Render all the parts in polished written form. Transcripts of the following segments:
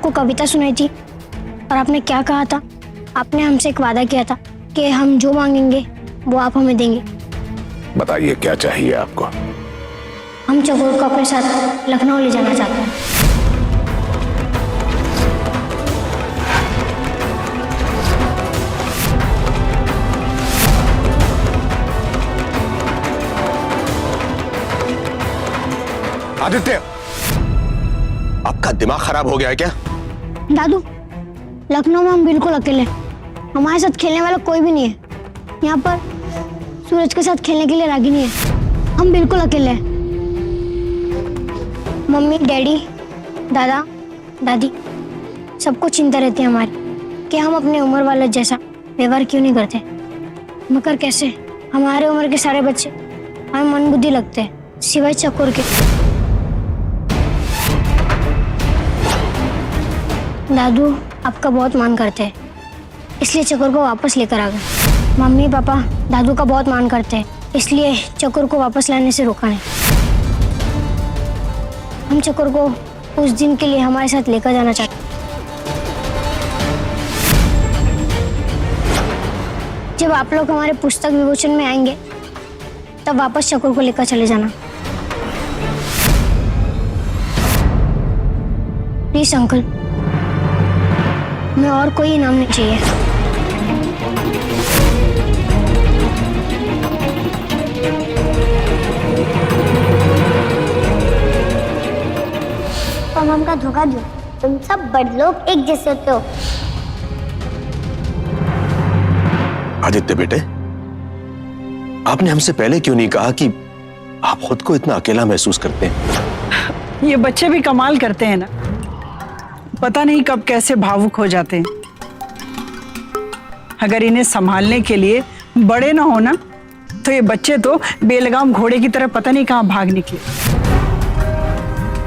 आपको कविता सुनाई थी और आपने क्या कहा था? आपने हमसे एक वादा किया था कि हम जो मांगेंगे वो आप हमें देंगे। बताइए क्या चाहिए आपको? हम चकोर को अपने साथ लखनऊ ले जाना चाहते हैं। आदित्य, आपका दिमाग खराब हो गया है क्या? दादू, लखनऊ में हम बिल्कुल अकेले हैं। हमारे साथ खेलने वाला कोई भी नहीं है। यहाँ पर सूरज के साथ खेलने के लिए रागिनी है। हम बिल्कुल अकेले हैं। मम्मी, डैडी, दादा, दादी सबको चिंता रहती है हमारी कि हम अपने उम्र वाले जैसा व्यवहार क्यों नहीं करते। मगर कैसे? हमारे उम्र के सारे बच्चे हमें मन बुद्धि लगते हैं सिवाय चकोर के। दादू आपका बहुत मान करते हैं, इसलिए चकोर को वापस लेकर आ गए। मम्मी पापा दादू का बहुत मान करते हैं, इसलिए चकोर को वापस लाने से रोका नहीं। हम चकोर को उस दिन के लिए हमारे साथ लेकर जाना चाहते हैं। जब आप लोग हमारे पुस्तक विमोचन में आएंगे तब वापस चकोर को लेकर चले जाना। प्लीज अंकल, हमें और कोई इनाम नहीं चाहिए। तुम हमका धोखा दो। तुम सब बड़े लोग एक जैसे होते हो। आदित्य बेटे, आपने हमसे पहले क्यों नहीं कहा कि आप खुद को इतना अकेला महसूस करते हैं? ये बच्चे भी कमाल करते हैं ना, पता नहीं कब कैसे भावुक हो जाते हैं। अगर इन्हें संभालने के लिए बड़े ना हो ना, तो ये बच्चे तो बेलगाम घोड़े की तरह पता नहीं कहां भाग निकले।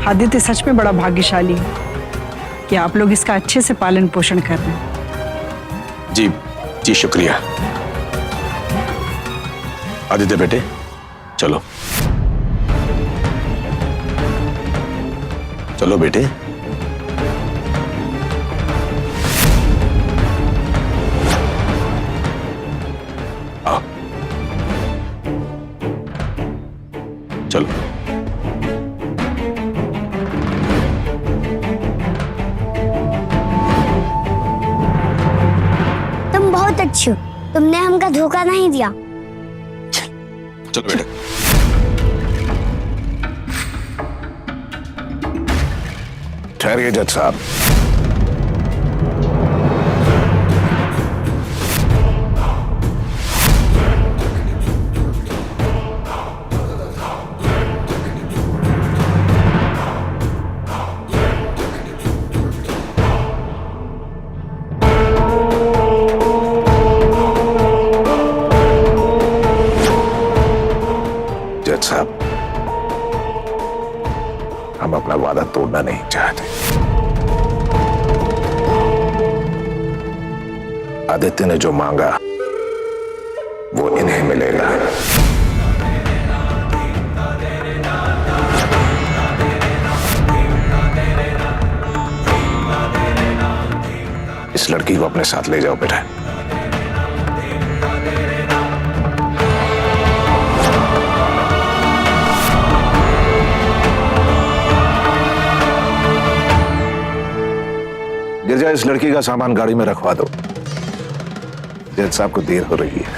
आदित्य सच में बड़ा भाग्यशाली है कि आप लोग इसका अच्छे से पालन पोषण कर रहे हैं। जी जी, शुक्रिया। आदित्य बेटे, चलो चलो बेटे। आओ, चलो। तुम बहुत अच्छे हो, तुमने हमका धोखा नहीं दिया। चलो बेटा। ठहरिए जज साहब। जज साहब, हम अपना वादा तोड़ना नहीं चाहते। आदित्य ने जो मांगा वो इन्हें मिलेगा। इस लड़की को अपने साथ ले जाओ बेटा। गिरजा, इस लड़की का सामान गाड़ी में रखवा दो। जज साहब को देर हो रही है।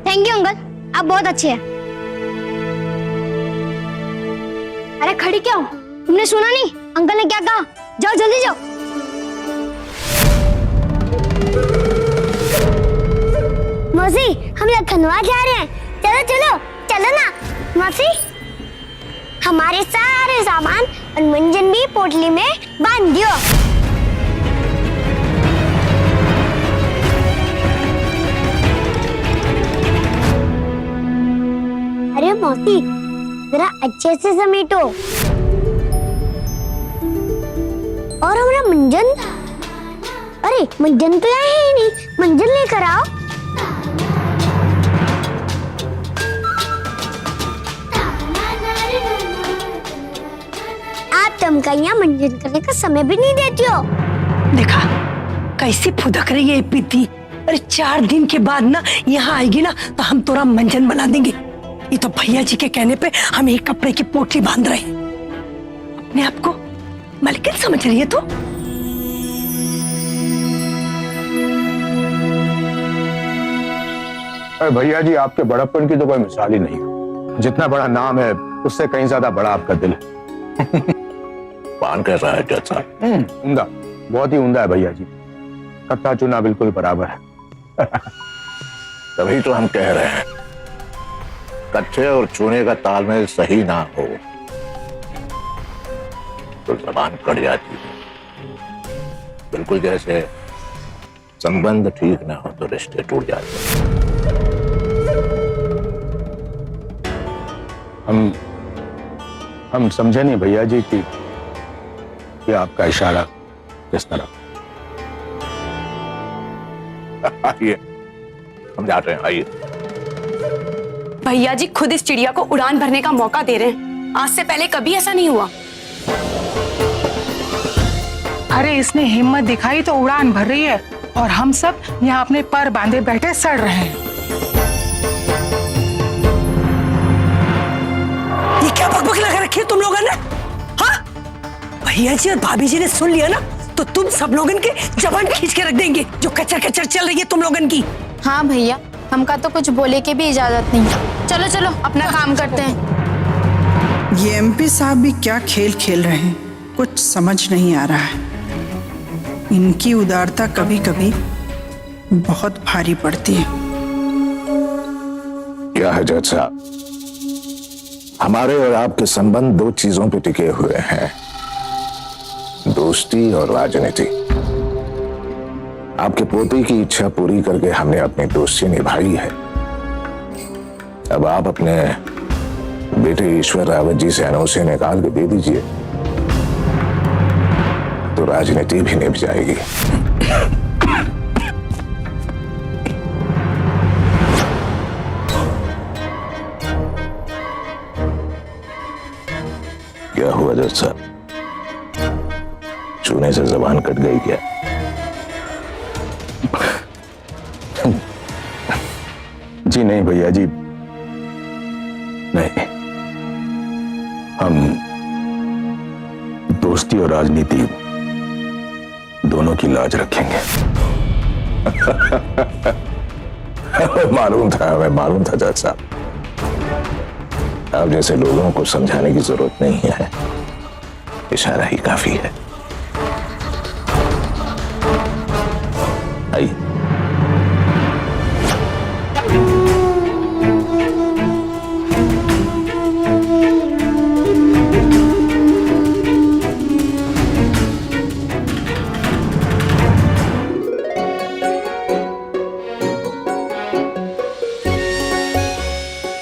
थैंक यू अंकल, आप बहुत अच्छे हैं। अरे खड़ी क्यों? तुमने सुना नहीं अंकल ने क्या कहा? जाओ जल्दी जाओ। मौसी, हम लखनऊ जा रहे हैं। चलो चलो चलो ना मौसी। हमारे सारे सामान और मंजन भी पोटली में बांध दियो। अरे मौसी, जरा अच्छे से समेटो। और हमारा मंजन? अरे मंजन तो यहाँ है ही नहीं, मंजन लेकर आओ। इनका यहाँ मंजन करने का समय भी नहीं देती हो। देखा कैसी फुदक रही है पीती। अरे 4 दिन के बाद ना यहाँ आएगी ना तो हम तोरा मंजन बना देंगे। ये तो भैया जी के कहने पे हम एक कपड़े की पोटली बांध रहे हैं। अपने आप को मलकिन समझ रही है तो। अरे भैया जी, आपके बड़प्पन की तो कोई मिसाल ही नहीं है। जितना बड़ा नाम है उससे कहीं ज्यादा बड़ा आपका दिल है। पान कैसा है जज साहब? उम्दा, बहुत ही उम्दा है भैया जी। खट्टा चूना बिल्कुल बराबर है। तभी तो हम कह रहे हैं कच्चे और चूने का तालमेल सही ना हो तो जबान कट जाती है। बिल्कुल जैसे संबंध ठीक ना हो तो रिश्ते टूट जाते हैं। हम समझे नहीं भैया जी कि आपका इशारा किस तरह। आइए समझाते हैं, आइए। भैया जी खुद इस चिड़िया को उड़ान भरने का मौका दे रहे हैं। आज से पहले कभी ऐसा नहीं हुआ। अरे इसने हिम्मत दिखाई तो उड़ान भर रही है और हम सब यहाँ अपने पर बांधे बैठे सड़ रहे हैं। ये क्या बकबक लगा रखी है तुम लोगों ने? हाँ, भैया जी और भाभी जी ने सुन लिया ना तो तुम सब लोगन के जबान खींच के रख देंगे। जो कचर कचर चल रही है तुम लोगन की। हाँ भैया, हमका तो कुछ बोले के भी इजाजत नहीं। चलो चलो अपना काम करते हैं। ये एमपी साहब भी क्या खेल खेल रहे हैं, कुछ समझ नहीं आ रहा है। इनकी उदारता कभी कभी बहुत भारी पड़ती है। क्या है जज साहब, हमारे और आपके संबंध 2 चीजों पे टिके हुए हैं, दोस्ती और राजनीति। आपके पोते की इच्छा पूरी करके हमने अपनी दोस्ती निभाई है। अब आप अपने बेटे ईश्वर रावत जी से एनओसी निकाल के दे दीजिए तो राजनीति भी निभ जाएगी। क्या हुआ जज साहब, चूने से जबान कट गई क्या? जी नहीं भैया जी, नहीं। हम दोस्ती और राजनीति दोनों की लाज रखेंगे। मालूम था, हमें मालूम था जज साहब। आप जैसे लोगों को समझाने की जरूरत नहीं है, इशारा ही काफी है। आइए।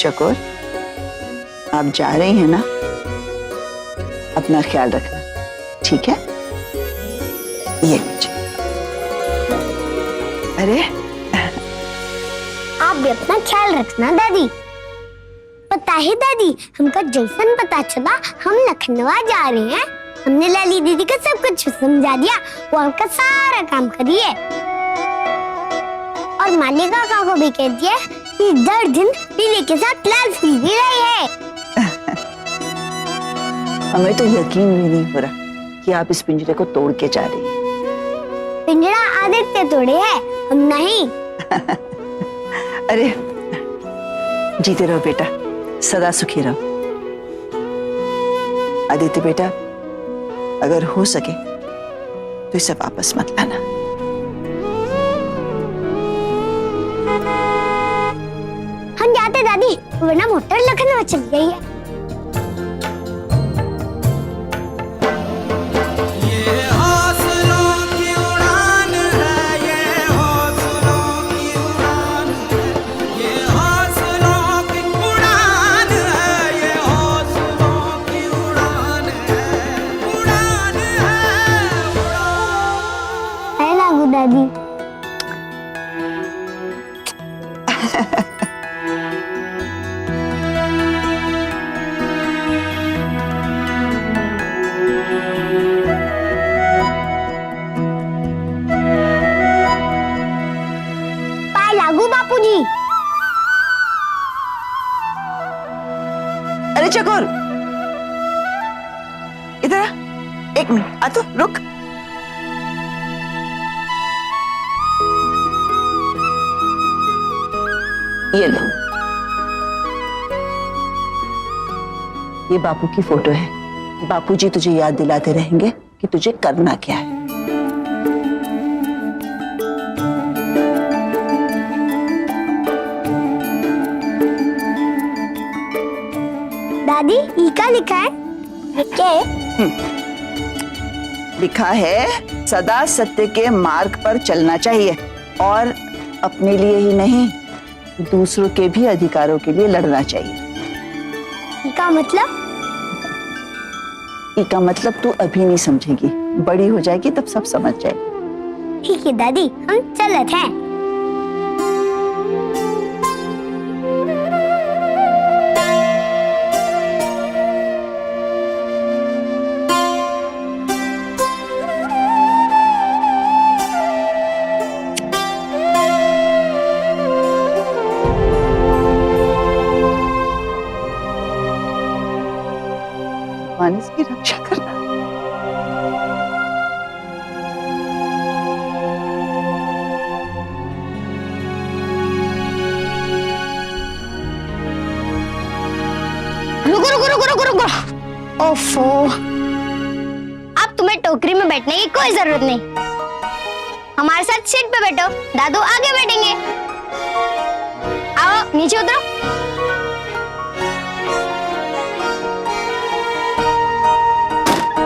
चकोर, आप जा रही हैं ना, अपना ख्याल रखना, ठीक है? ये लीजिए। अरे आप भी अपना ख्याल रखना दादी। पता है दादी, हमका जैसन पता चला हम लखनऊ जा रहे हैं, हमने लाली दीदी को सब कुछ समझा दिया। वो हमका सारा काम करिए और मालिका का को भी कह दिया कि 10 दिन पीले के साथ लाल फूल भी रही है। हमें तो यकीन भी नहीं हो रहा कि आप इस पिंजरे को तोड़ के जा रही हैं। पिंजरा आदित्य तोड़े है, हम नहीं। अरे जीते रहो बेटा, सदा सुखी रहो। आदित्य बेटा, अगर हो सके तो इसे वापस मत लाना। हम जाते दादी, वरना मोटर लखनऊ चली गई है। है ना गु दादी? लागू बापूजी। अरे चकोर, इधर आ, एक मिनट आ तो रुक। ये लो, ये बापू की फोटो है। बापूजी तुझे याद दिलाते रहेंगे कि तुझे करना क्या है। दादी ई का लिखा है क्या है? लिखा है सदा सत्य के मार्ग पर चलना चाहिए और अपने लिए ही नहीं दूसरों के भी अधिकारों के लिए लड़ना चाहिए। का मतलब? इसका मतलब तू अभी नहीं समझेगी, बड़ी हो जाएगी तब सब समझ जाएगी। ठीक है दादी, हम चलत हैं। मानस की रक्षा करना। रुको रुको रुको रुको रुको। ओफो, अब तुम्हें टोकरी में बैठने की कोई जरूरत नहीं। हमारे साथ सीट पे बैठो, दादू आगे बैठेंगे। आओ नीचे उतरो।